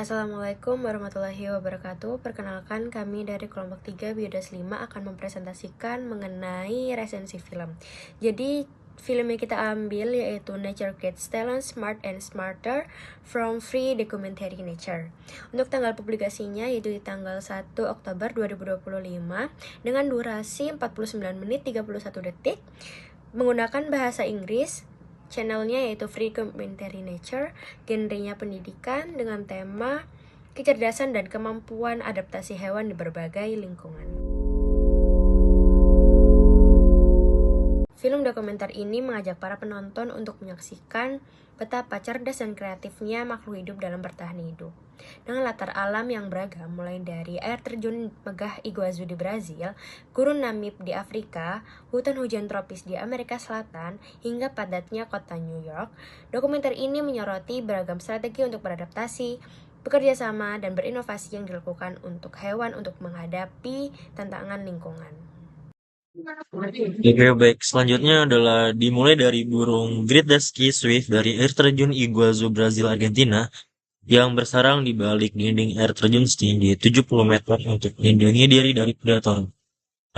Assalamualaikum warahmatullahi wabarakatuh. Perkenalkan, kami dari kelompok 3 Biodas 5 akan mempresentasikan mengenai resensi film. Jadi, film yang kita ambil yaitu Nature Gets Talent Smart and Smarter from Free Documentary Nature. Untuk tanggal publikasinya yaitu di tanggal 1 Oktober 2025 dengan durasi 49 menit 31 detik menggunakan bahasa Inggris. Channelnya yaitu Free Documentary Nature, genrenya pendidikan dengan tema kecerdasan dan kemampuan adaptasi hewan di berbagai lingkungan. Film dokumenter ini mengajak para penonton untuk menyaksikan betapa cerdas dan kreatifnya makhluk hidup dalam bertahan hidup. Dengan latar alam yang beragam, mulai dari air terjun megah Iguazu di Brazil, gurun Namib di Afrika, hutan hujan tropis di Amerika Selatan, hingga padatnya kota New York, dokumenter ini menyoroti beragam strategi untuk beradaptasi, bekerja sama, dan berinovasi yang dilakukan untuk hewan untuk menghadapi tantangan lingkungan. Oke, baik. Selanjutnya adalah dimulai dari burung Great Dusky Swift dari air terjun Iguazu, Brazil, Argentina, yang bersarang di balik dinding air terjun setinggi 70 meter untuk melindungi diri dari predator.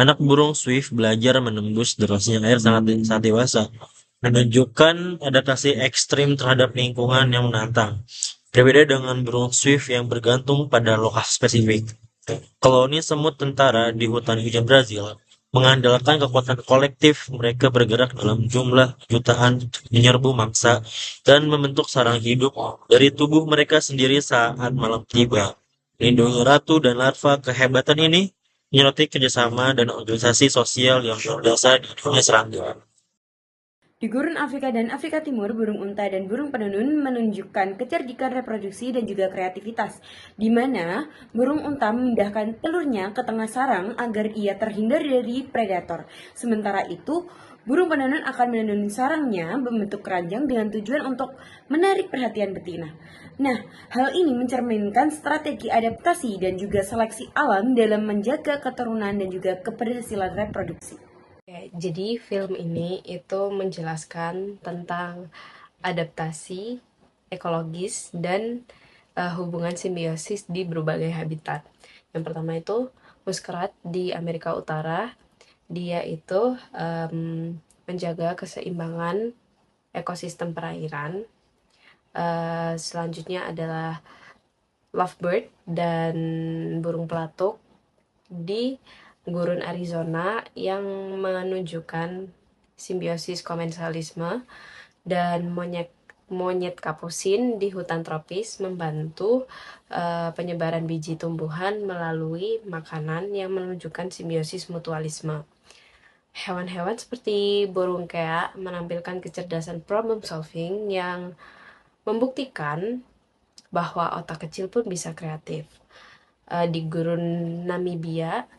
Anak burung Swift belajar menembus derasnya air sangat dewasa, menunjukkan adaptasi ekstrim terhadap lingkungan yang menantang. Berbeda dengan burung Swift yang bergantung pada lokasi spesifik. Koloni semut tentara di hutan hujan Brazil mengandalkan kekuatan kolektif. Mereka bergerak dalam jumlah jutaan menyerbu mangsa dan membentuk sarang hidup dari tubuh mereka sendiri saat malam tiba. Lindungi ratu dan larva. Kehebatan ini menyoroti kerjasama dan organisasi sosial yang luar biasa di dunia serangga. Di gurun Afrika dan Afrika Timur, burung unta dan burung penenun menunjukkan kecerdikan reproduksi dan juga kreativitas, di mana burung unta memindahkan telurnya ke tengah sarang agar ia terhindar dari predator. Sementara itu, burung penenun akan menenun sarangnya membentuk keranjang dengan tujuan untuk menarik perhatian betina. Nah, hal ini mencerminkan strategi adaptasi dan juga seleksi alam dalam menjaga keturunan dan juga keberhasilan reproduksi. Jadi film ini itu menjelaskan tentang adaptasi ekologis dan hubungan simbiosis di berbagai habitat. Yang pertama itu muskrat di Amerika Utara, dia itu menjaga keseimbangan ekosistem perairan. Selanjutnya adalah lovebird dan burung pelatuk di gurun Arizona yang menunjukkan simbiosis komensalisme, dan monyet kapusin di hutan tropis membantu penyebaran biji tumbuhan melalui makanan yang menunjukkan simbiosis mutualisme. Hewan-hewan seperti burung keak menampilkan kecerdasan problem solving yang membuktikan bahwa otak kecil pun bisa kreatif. Di gurun Namibia,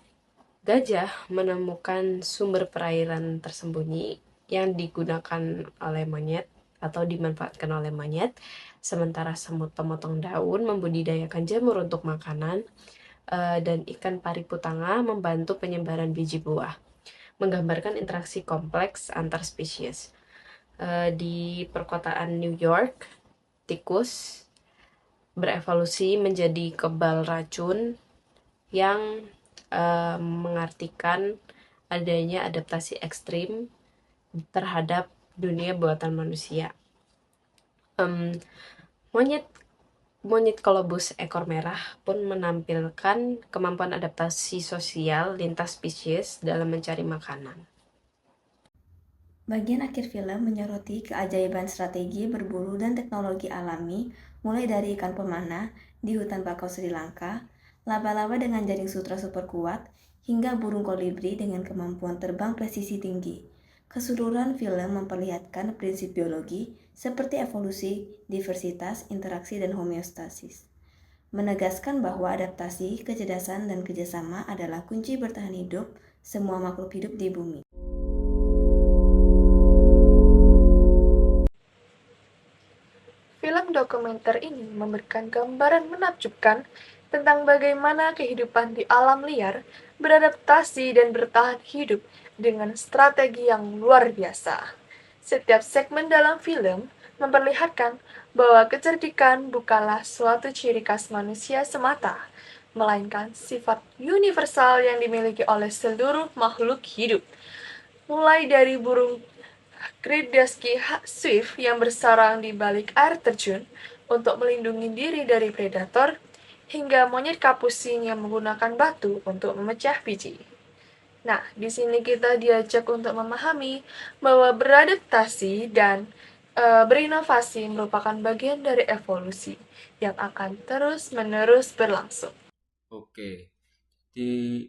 gajah menemukan sumber perairan tersembunyi yang digunakan oleh monyet atau dimanfaatkan oleh monyet, sementara semut pemotong daun membudidayakan jamur untuk makanan, dan ikan pari putanga membantu penyebaran biji buah, menggambarkan interaksi kompleks antar spesies. Di perkotaan New York, tikus berevolusi menjadi kebal racun yang mengartikan adanya adaptasi ekstrim terhadap dunia buatan manusia. Monyet kolobus ekor merah pun menampilkan kemampuan adaptasi sosial lintas spesies dalam mencari makanan. Bagian akhir film menyoroti keajaiban strategi berburu dan teknologi alami, mulai dari ikan pemanah di hutan bakau Sri Lanka, laba-laba dengan jaring sutra super kuat, hingga burung kolibri dengan kemampuan terbang presisi tinggi. Keseluruhan film memperlihatkan prinsip biologi seperti evolusi, diversitas, interaksi, dan homeostasis. Menegaskan bahwa adaptasi, kecerdasan, dan kerjasama adalah kunci bertahan hidup semua makhluk hidup di bumi. Film dokumenter ini memberikan gambaran menakjubkan tentang bagaimana kehidupan di alam liar beradaptasi dan bertahan hidup dengan strategi yang luar biasa. Setiap segmen dalam film memperlihatkan bahwa kecerdikan bukanlah suatu ciri khas manusia semata, melainkan sifat universal yang dimiliki oleh seluruh makhluk hidup. Mulai dari burung Great Dusky Swift yang bersarang di balik air terjun untuk melindungi diri dari predator, hingga monyet kapusin yang menggunakan batu untuk memecah biji. Nah, di sini kita diajak untuk memahami bahwa beradaptasi dan berinovasi merupakan bagian dari evolusi yang akan terus-menerus berlangsung. Oke, di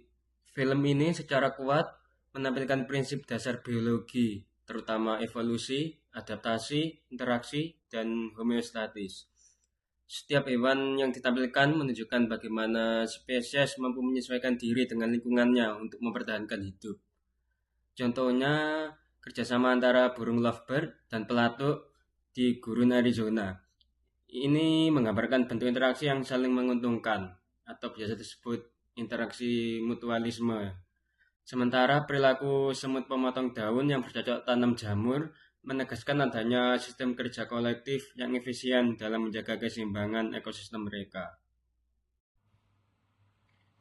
film ini secara kuat menampilkan prinsip dasar biologi, terutama evolusi, adaptasi, interaksi, dan homeostatis. Setiap hewan yang ditampilkan menunjukkan bagaimana spesies mampu menyesuaikan diri dengan lingkungannya untuk mempertahankan hidup. Contohnya, kerjasama antara burung lovebird dan pelatuk di gurun Arizona. Ini menggambarkan bentuk interaksi yang saling menguntungkan, atau biasa disebut interaksi mutualisme. Sementara perilaku semut pemotong daun yang bercocok tanam jamur menegaskan adanya sistem kerja kolektif yang efisien dalam menjaga keseimbangan ekosistem mereka.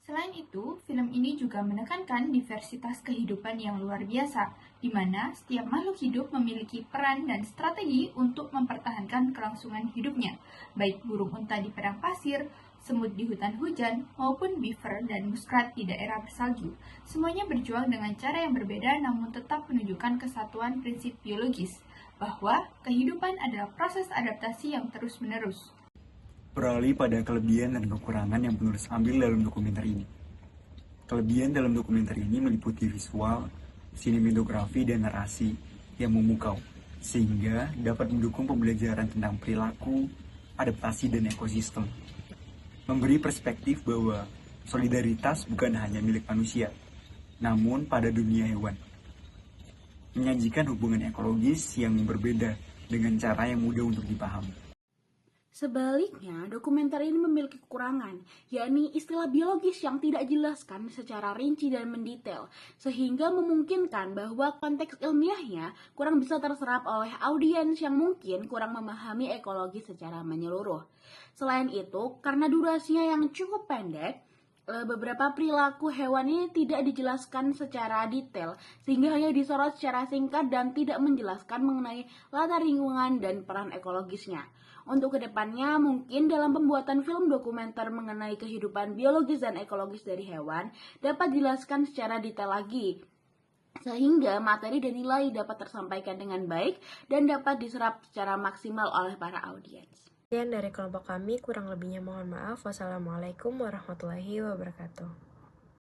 Selain itu, film ini juga menekankan diversitas kehidupan yang luar biasa, di mana setiap makhluk hidup memiliki peran dan strategi untuk mempertahankan kelangsungan hidupnya, baik burung unta di padang pasir, semut di hutan hujan, maupun beaver dan muskrat di daerah bersalju. Semuanya berjuang dengan cara yang berbeda namun tetap menunjukkan kesatuan prinsip biologis, bahwa kehidupan adalah proses adaptasi yang terus-menerus. Beralih pada kelebihan dan kekurangan yang penulis ambil dalam dokumenter ini. Kelebihan dalam dokumenter ini meliputi visual, sinematografi, dan narasi yang memukau, sehingga dapat mendukung pembelajaran tentang perilaku, adaptasi, dan ekosistem. Memberi perspektif bahwa solidaritas bukan hanya milik manusia, namun pada dunia hewan. Menyajikan hubungan ekologis yang berbeda dengan cara yang mudah untuk dipahami. Sebaliknya, dokumenter ini memiliki kekurangan, yakni istilah biologis yang tidak dijelaskan secara rinci dan mendetail, sehingga memungkinkan bahwa konteks ilmiahnya kurang bisa terserap oleh audiens yang mungkin kurang memahami ekologi secara menyeluruh. Selain itu, karena durasinya yang cukup pendek, beberapa perilaku hewan ini tidak dijelaskan secara detail, sehingga hanya disorot secara singkat dan tidak menjelaskan mengenai latar lingkungan dan peran ekologisnya. Untuk kedepannya, mungkin dalam pembuatan film dokumenter mengenai kehidupan biologis dan ekologis dari hewan dapat dijelaskan secara detail lagi, sehingga materi dan nilai dapat tersampaikan dengan baik dan dapat diserap secara maksimal oleh para audiens. Sekian dari kelompok kami, kurang lebihnya mohon maaf. Wassalamualaikum warahmatullahi wabarakatuh.